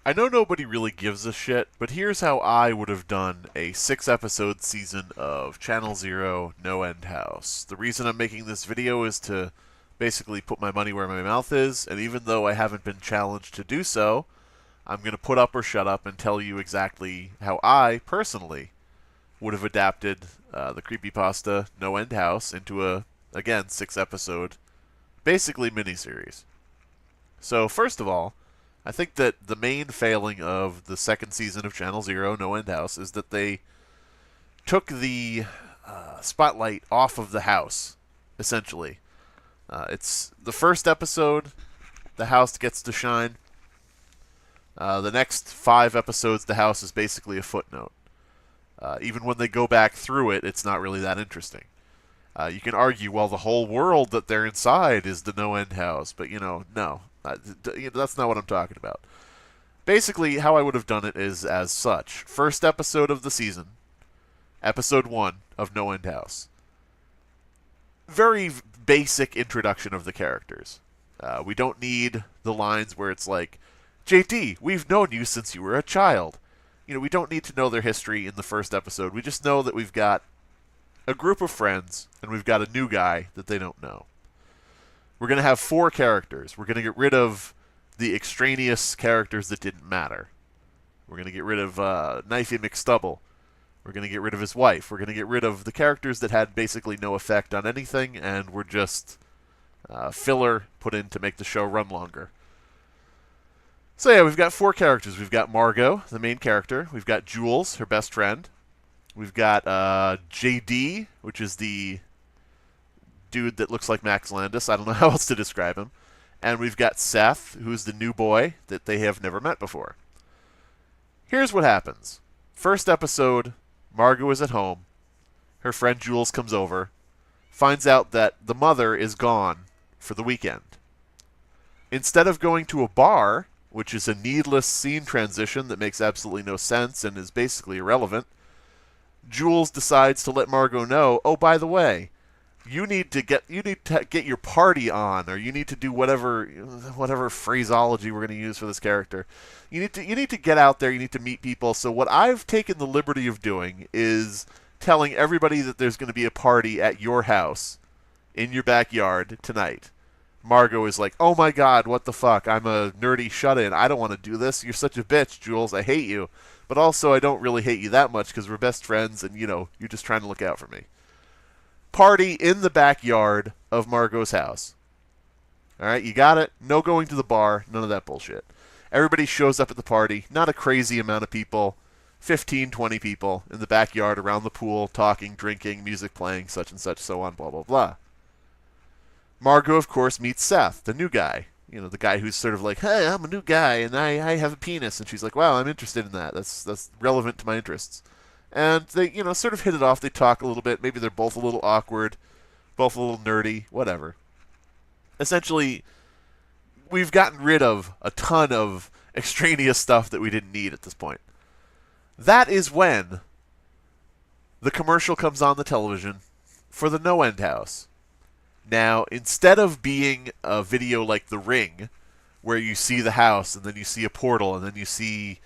I know nobody really gives a shit, but here's how I would have done a 6-episode season of Channel Zero No End House. The reason I'm making this video is to basically put my money where my mouth is, and even though I haven't been challenged to do so, I'm going to put up or shut up and tell you exactly how I, personally, would have adapted the Creepypasta No End House into a, again, 6-episode, basically miniseries. So, first of all, I think that the main failing of the second season of Channel Zero No End House is that they took the spotlight off of the house, essentially. It's the first episode, the house gets to shine. The next 5 episodes, the house is basically a footnote. Even when they go back through it, it's not really that interesting. You can argue, well, the whole world that they're inside is the No End House, but, no. That's not what I'm talking about. Basically, how I would have done it is as such. First episode of the season, episode 1 of No End House. Very basic introduction of the characters. We don't need the lines where it's like, JD, we've known you since you were a child. We don't need to know their history in the first episode. We just know that we've got a group of friends, and we've got a new guy that they don't know. We're going to have 4 characters. We're going to get rid of the extraneous characters that didn't matter. We're going to get rid of Knifey McStubble. We're going to get rid of his wife. We're going to get rid of the characters that had basically no effect on anything, and were just filler put in to make the show run longer. So yeah, we've got 4 characters. We've got Margot, the main character. We've got Jules, her best friend. We've got JD, which is the dude that looks like Max Landis. I don't know how else to describe him. And we've got Seth, who's the new boy that they have never met before. Here's what happens. First episode, Margot is at home. Her friend Jules comes over, finds out that the mother is gone for the weekend. Instead of going to a bar, which is a needless scene transition that makes absolutely no sense and is basically irrelevant, Jules decides to let Margot know, oh, by the way, you need to get your party on, or you need to do whatever phraseology we're going to use for this character. You need to get out there. You need to meet people. So what I've taken the liberty of doing is telling everybody that there's going to be a party at your house in your backyard tonight. Margot is like, oh my god, what the fuck? I'm a nerdy shut-in. I don't want to do this. You're such a bitch, Jules. I hate you. But also, I don't really hate you that much because we're best friends and, you're just trying to look out for me. Party in the backyard of Margot's house. Alright, you got it? No going to the bar. None of that bullshit. Everybody shows up at the party. Not a crazy amount of people. 15, 20 people in the backyard around the pool, talking, drinking, music playing, such and such, so on, blah, blah, blah. Margot, of course, meets Seth, the new guy. The guy who's sort of like, hey, I'm a new guy, and I have a penis. And she's like, wow, I'm interested in that. That's relevant to my interests. And they, sort of hit it off. They talk a little bit. Maybe they're both a little awkward, both a little nerdy, whatever. Essentially, we've gotten rid of a ton of extraneous stuff that we didn't need at this point. That is when the commercial comes on the television for the No End House. Now, instead of being a video like The Ring, where you see the house, and then you see a portal, and then you see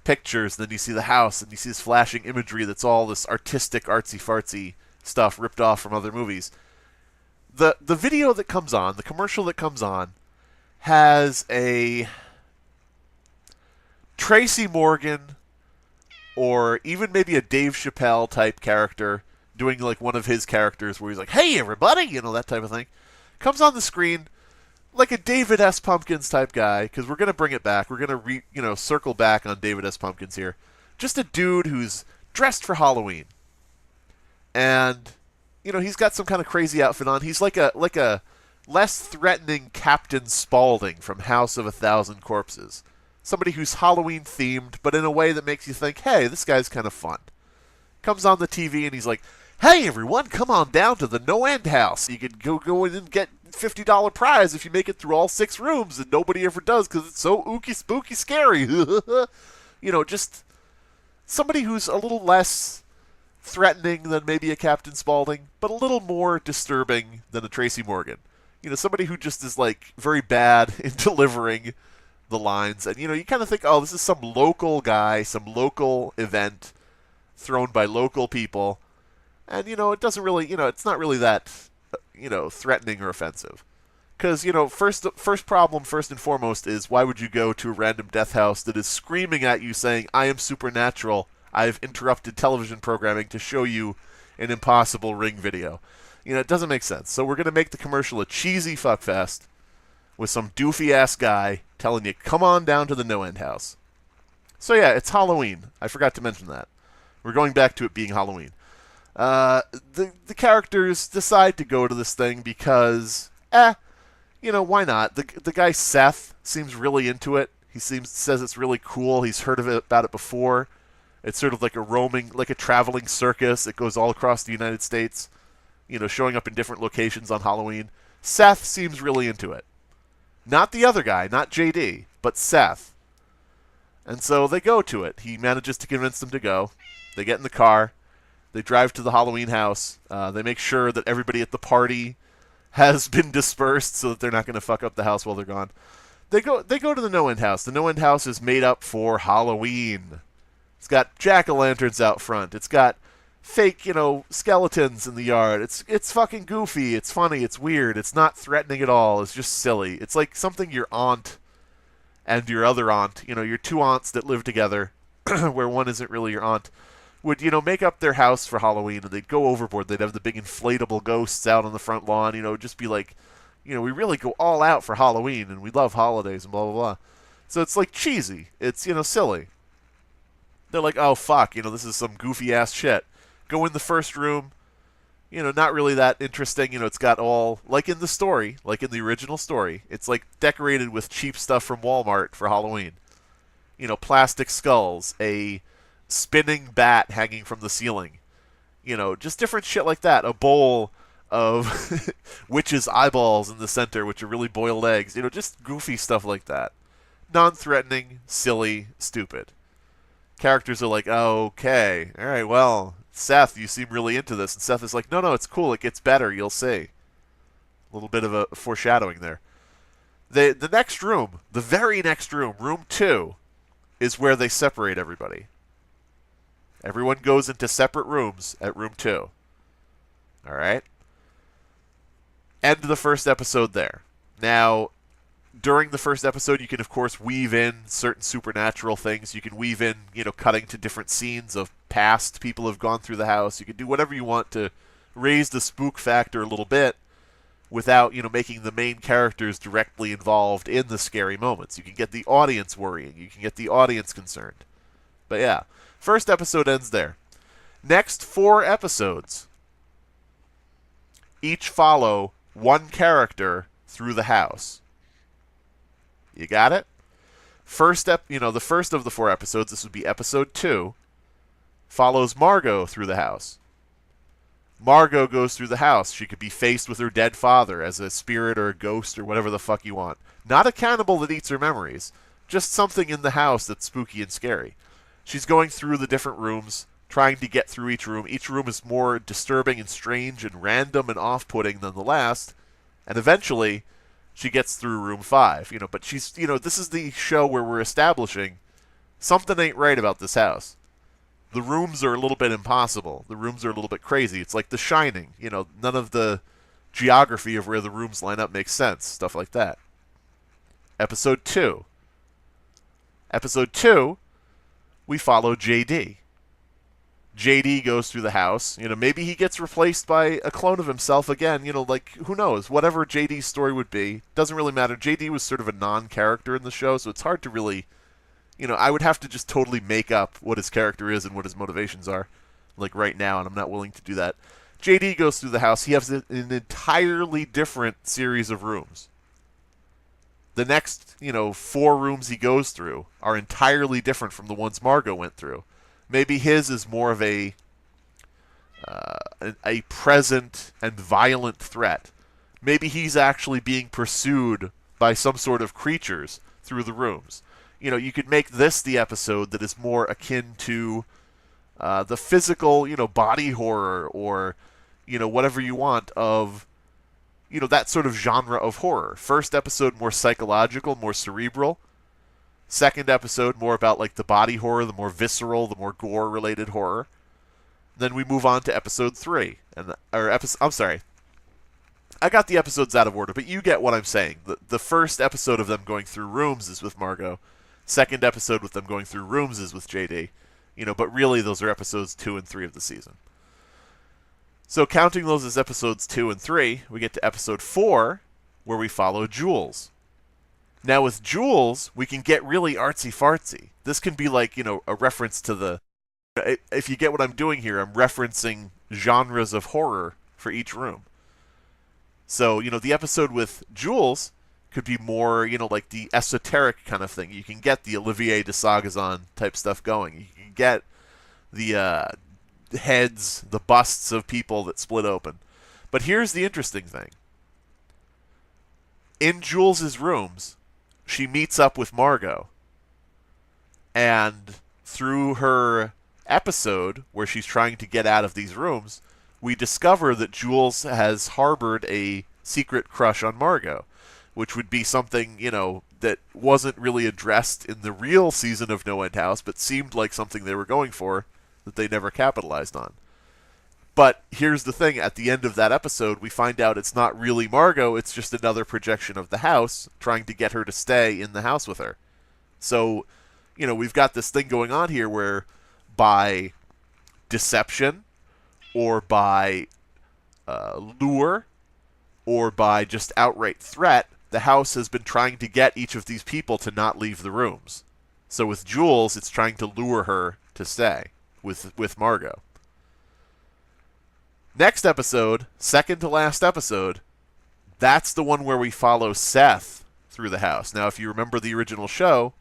pictures, and then you see the house, and you see this flashing imagery that's all this artistic, artsy-fartsy stuff ripped off from other movies, the video that comes on, the commercial that comes on, has a Tracy Morgan, or even maybe a Dave Chappelle type character, doing like one of his characters where he's like, hey everybody, that type of thing, comes on the screen like a David S. Pumpkins type guy, because we're going to bring it back. We're going to circle back on David S. Pumpkins here. Just a dude who's dressed for Halloween. And, he's got some kind of crazy outfit on. He's like a less threatening Captain Spaulding from House of a Thousand Corpses. Somebody who's Halloween themed, but in a way that makes you think, hey, this guy's kind of fun. Comes on the TV and he's like, hey everyone, come on down to the No End House. You can go in and get $50 prize if you make it through all 6 rooms, and nobody ever does because it's so ooky spooky scary. Just somebody who's a little less threatening than maybe a Captain Spaulding, but a little more disturbing than a Tracy Morgan. Somebody who just is like very bad in delivering the lines, and you kind of think, oh, this is some local guy, some local event thrown by local people, and it doesn't really, it's not really that, threatening or offensive. Because first problem, first and foremost, is why would you go to a random death house that is screaming at you, saying, "I am supernatural. I've interrupted television programming to show you an impossible Ring video." It doesn't make sense. So we're gonna make the commercial a cheesy fuckfest with some doofy ass guy telling you, "Come on down to the No End House." So yeah, it's Halloween. I forgot to mention that. We're going back to it being Halloween. The characters decide to go to this thing because, why not? The guy Seth seems really into it. He says it's really cool. He's heard about it before. It's sort of like a traveling circus. It goes all across the United States, showing up in different locations on Halloween. Seth seems really into it. Not the other guy, not JD, but Seth. And so they go to it. He manages to convince them to go. They get in the car. They drive to the Halloween house. They make sure that everybody at the party has been dispersed so that they're not going to fuck up the house while they're gone. They go to the No End House. The No End House is made up for Halloween. It's got jack-o'-lanterns out front. It's got fake, skeletons in the yard. It's fucking goofy. It's funny. It's weird. It's not threatening at all. It's just silly. It's like something your aunt and your other aunt, your two aunts that live together, where one isn't really your aunt, would, make up their house for Halloween, and they'd go overboard. They'd have the big inflatable ghosts out on the front lawn, just be like, we really go all out for Halloween, and we love holidays, and blah, blah, blah. So it's, like, cheesy. It's, silly. They're like, oh, fuck, this is some goofy-ass shit. Go in the first room, not really that interesting. It's got all, like in the story, like in the original story, it's, like, decorated with cheap stuff from Walmart for Halloween. Plastic skulls, a spinning bat hanging from the ceiling. Just different shit like that. A bowl of witches' eyeballs in the center, which are really boiled eggs. Just goofy stuff like that. Non-threatening, silly, stupid. Characters are like, oh, okay, all right, well, Seth, you seem really into this. And Seth is like, no, it's cool. It gets better. You'll see. A little bit of a foreshadowing there. The next room, the very next room, room 2, is where they separate everybody. Everyone goes into separate rooms at room 2. All right? End of the first episode there. Now, during the first episode, you can, of course, weave in certain supernatural things. You can weave in, cutting to different scenes of past people who have gone through the house. You can do whatever you want to raise the spook factor a little bit without, making the main characters directly involved in the scary moments. You can get the audience worrying. You can get the audience concerned. But yeah, first episode ends there. Next 4 episodes each follow one character through the house. You got it? The first of the 4 episodes, this would be episode 2, follows Margot through the house. Margot goes through the house. She could be faced with her dead father as a spirit or a ghost or whatever the fuck you want. Not a cannibal that eats her memories. Just something in the house that's spooky and scary. She's going through the different rooms, trying to get through each room. Each room is more disturbing and strange and random and off-putting than the last. And eventually, she gets through room 5. But she's, this is the show where we're establishing something ain't right about this house. The rooms are a little bit impossible. The rooms are a little bit crazy. It's like The Shining. None of the geography of where the rooms line up makes sense. Stuff like that. Episode 2. Episode 2, we follow JD. JD goes through the house. Maybe he gets replaced by a clone of himself again. Who knows? Whatever JD's story would be. Doesn't really matter. JD was sort of a non-character in the show, so it's hard to really... I would have to just totally make up what his character is and what his motivations are, right now, and I'm not willing to do that. JD goes through the house. He has an entirely different series of rooms. The next, 4 rooms he goes through are entirely different from the ones Margot went through. Maybe his is more of a present and violent threat. Maybe he's actually being pursued by some sort of creatures through the rooms. You could make this the episode that is more akin to the physical, body horror or, whatever you want of, that sort of genre of horror. First episode more psychological, more cerebral. Second episode, more about like the body horror, the more visceral, the more gore-related horror. Then we move on to episode 3. I'm sorry. I got the episodes out of order, but you get what I'm saying. The first episode of them going through rooms is with Margot. Second episode with them going through rooms is with JD. But really those are episodes 2 and 3 of the season. So counting those as episodes 2 and 3, we get to episode 4, where we follow Jules. Now with Jules, we can get really artsy-fartsy. This can be like, a reference to the... If you get what I'm doing here, I'm referencing genres of horror for each room. So, the episode with Jules could be more, like the esoteric kind of thing. You can get the Olivier de Sagazan type stuff going. You can get the heads, the busts of people that split open. But here's the interesting thing. In Jules's rooms, she meets up with Margot. And through her episode, where she's trying to get out of these rooms, we discover that Jules has harbored a secret crush on Margot, which would be something, that wasn't really addressed in the real season of No End House, but seemed like something they were going for that they never capitalized on. But here's the thing, at the end of that episode, we find out it's not really Margot, it's just another projection of the house, trying to get her to stay in the house with her. So, we've got this thing going on here where by deception, or by lure, or by just outright threat, the house has been trying to get each of these people to not leave the rooms. So with Jules, it's trying to lure her to stay with Margot. Next episode, second to last episode, that's the one where we follow Seth through the house. Now, if you remember the original show,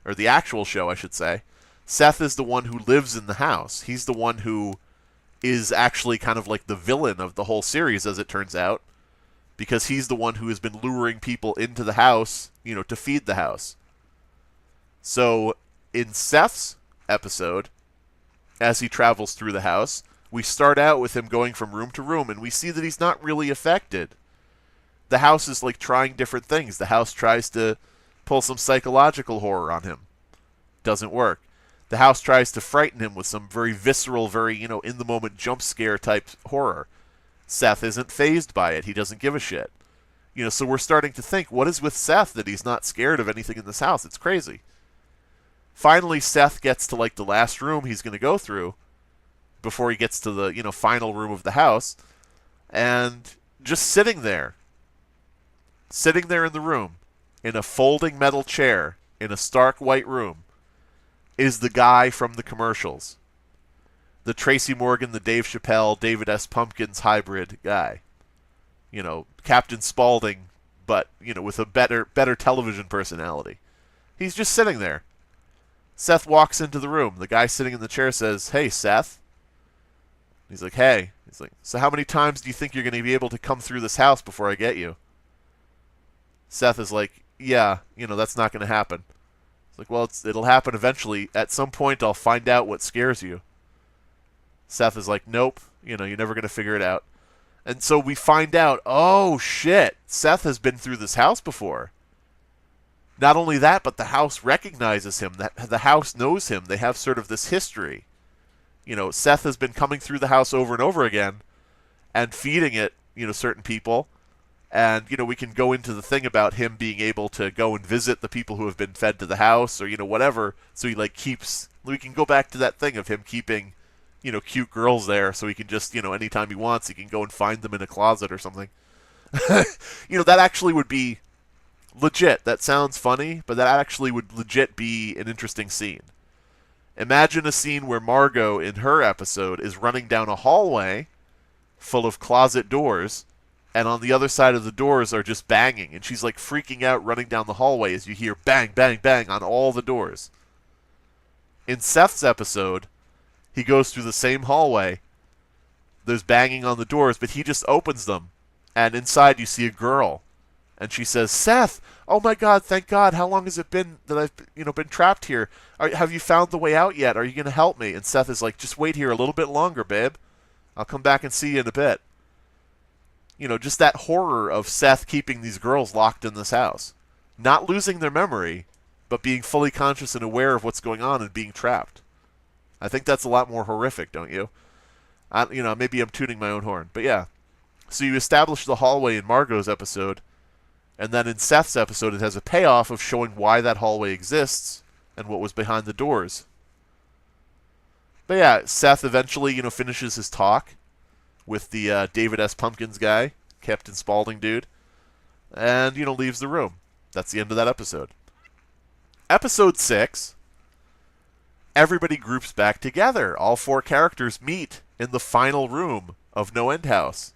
or the actual show, I should say, Seth is the one who lives in the house. He's the one who is actually kind of like the villain of the whole series, as it turns out, because he's the one who has been luring people into the house, to feed the house. So, in Seth's episode, as he travels through the house, we start out with him going from room to room, and we see that he's not really affected. The house is like trying different things. The house tries to pull some psychological horror on him. Doesn't work. The house tries to frighten him with some very visceral, very, in-the-moment jump scare type horror. Seth isn't fazed by it. He doesn't give a shit. So we're starting to think, what is with Seth that he's not scared of anything in this house? It's crazy. Finally, Seth gets to, like, the last room he's going to go through before he gets to the, final room of the house. And just sitting there in the room, in a folding metal chair, in a stark white room, is the guy from the commercials. The Tracy Morgan, the Dave Chappelle, David S. Pumpkins hybrid guy. Captain Spaulding, but, with a better television personality. He's just sitting there. Seth walks into the room. The guy sitting in the chair says, "Hey, Seth." He's like, "Hey." He's like, "So how many times do you think you're going to be able to come through this house before I get you?" Seth is like, "Yeah, that's not going to happen." It's like, "Well, it'll happen eventually. At some point, I'll find out what scares you." Seth is like, "Nope, you're never going to figure it out." And so we find out, oh shit, Seth has been through this house before. Not only that, but the house recognizes him. The house knows him. They have sort of this history. Seth has been coming through the house over and over again and feeding it, certain people. And, we can go into the thing about him being able to go and visit the people who have been fed to the house or, whatever. So he, we can go back to that thing of him keeping, cute girls there so he can just, anytime he wants, he can go and find them in a closet or something. That actually would be legit. That sounds funny, but that actually would legit be an interesting scene. Imagine a scene where Margot, in her episode, is running down a hallway full of closet doors, and on the other side of the doors are just banging, and she's like freaking out running down the hallway as you hear bang, bang, bang on all the doors. In Seth's episode, he goes through the same hallway. There's banging on the doors, but he just opens them, and inside you see a girl. And she says, "Seth, oh my God, thank God, how long has it been that I've been trapped here? Have you found the way out yet? Are you going to help me?" And Seth is like, "Just wait here a little bit longer, babe. I'll come back and see you in a bit." Just that horror of Seth keeping these girls locked in this house. Not losing their memory, but being fully conscious and aware of what's going on and being trapped. I think that's a lot more horrific, don't you? Maybe I'm tooting my own horn, but yeah. So you establish the hallway in Margot's episode, and then in Seth's episode, it has a payoff of showing why that hallway exists and what was behind the doors. But yeah, Seth eventually, finishes his talk with the David S. Pumpkins guy, Captain Spaulding dude, and, leaves the room. That's the end of that episode. Episode 6, everybody groups back together. All 4 characters meet in the final room of No End House.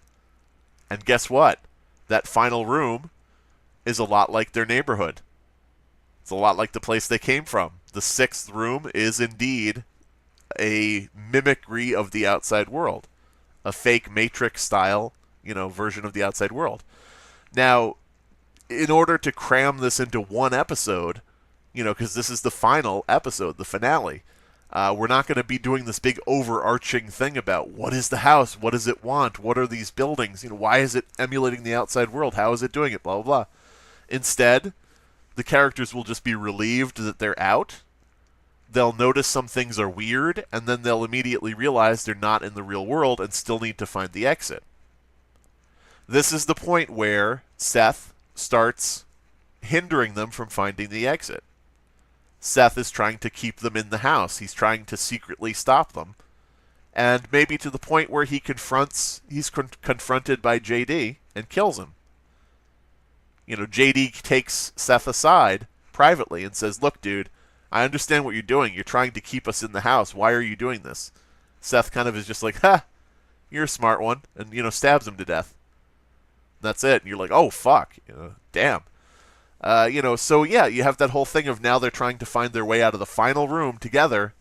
And guess what? That final room is a lot like their neighborhood. It's a lot like the place they came from. The 6th room is indeed a mimicry of the outside world. A fake Matrix-style, version of the outside world. Now, in order to cram this into one episode, because this is the final episode, the finale, we're not going to be doing this big overarching thing about what is the house, what does it want, what are these buildings, why is it emulating the outside world, how is it doing it, blah, blah, blah. Instead, the characters will just be relieved that they're out. They'll notice some things are weird, and then they'll immediately realize they're not in the real world and still need to find the exit. This is the point where Seth starts hindering them from finding the exit. Seth is trying to keep them in the house. He's trying to secretly stop them. And maybe to the point where he's confronted by JD and kills him. JD takes Seth aside privately and says, "Look, dude, I understand what you're doing. You're trying to keep us in the house. Why are you doing this?" Seth kind of is just like, "Ha, you're a smart one," and, stabs him to death. That's it. And you're like, oh, fuck. Damn. So yeah, you have that whole thing of now they're trying to find their way out of the final room together,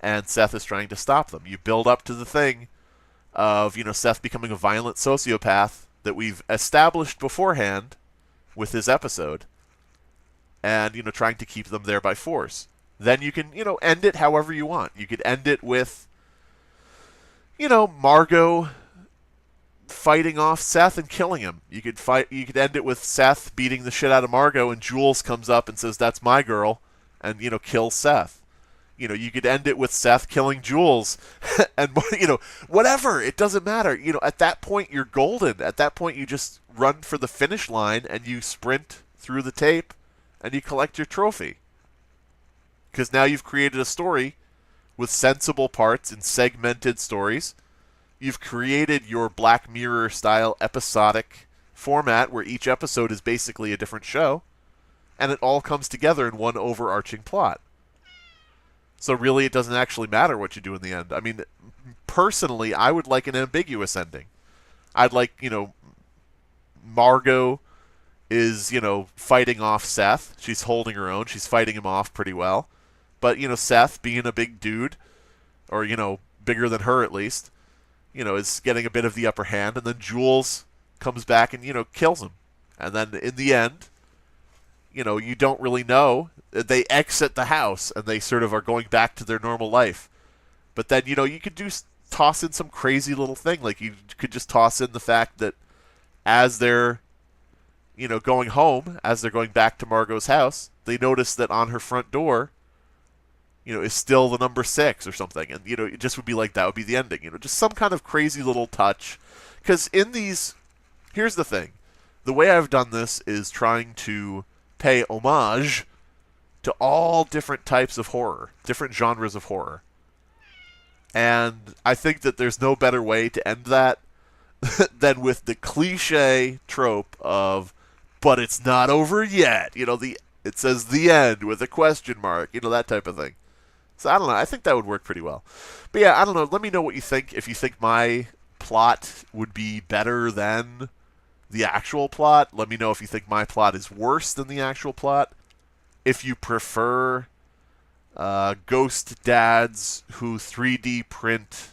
and Seth is trying to stop them. You build up to the thing of, Seth becoming a violent sociopath that we've established beforehand with his episode, and, trying to keep them there by force. Then you can, end it however you want. You could end it with, Margot fighting off Seth and killing him. You could end it with Seth beating the shit out of Margot, and Jules comes up and says, "That's my girl," and, kills Seth. You could end it with Seth killing Jules, and, whatever. It doesn't matter. At that point, you're golden. At that point, you just run for the finish line, and you sprint through the tape, and you collect your trophy. Because now you've created a story with sensible parts and segmented stories. You've created your Black Mirror-style episodic format where each episode is basically a different show, and it all comes together in one overarching plot. So really, it doesn't actually matter what you do in the end. I mean, personally, I would like an ambiguous ending. I'd like, Margot is, fighting off Seth. She's holding her own. She's fighting him off pretty well. But, Seth, being a big dude, or, bigger than her at least, is getting a bit of the upper hand. And then Jules comes back and, kills him. And then in the end, you don't really know. They exit the house and they sort of are going back to their normal life. But then, you could toss in some crazy little thing. Like, you could just toss in the fact that as they're, going home, as they're going back to Margot's house, they notice that on her front door, is still the number 6 or something. And, it just would be like, that would be the ending. Just some kind of crazy little touch. Because in these, here's the thing. The way I've done this is trying to pay homage to all different types of horror, different genres of horror. And I think that there's no better way to end that than with the cliche trope of, but it's not over yet. It says the end with a question mark, that type of thing. So I don't know. I think that would work pretty well. But yeah, I don't know. Let me know what you think. If you think my plot would be better than the actual plot, let me know if you think my plot is worse than the actual plot. If you prefer ghost dads who 3D print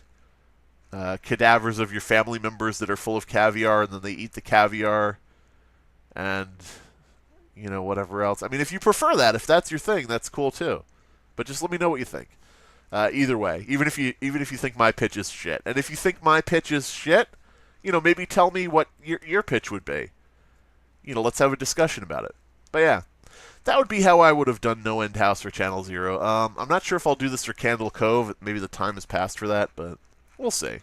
cadavers of your family members that are full of caviar, and then they eat the caviar, and whatever else. I mean, if you prefer that, if that's your thing, that's cool too. But just let me know what you think. Either way, even if you think my pitch is shit, and if you think my pitch is shit, maybe tell me what your pitch would be. Let's have a discussion about it. But yeah. that would be how I would have done No End House for Channel Zero. I'm not sure if I'll do this for Candle Cove. Maybe the time has passed for that, but we'll see.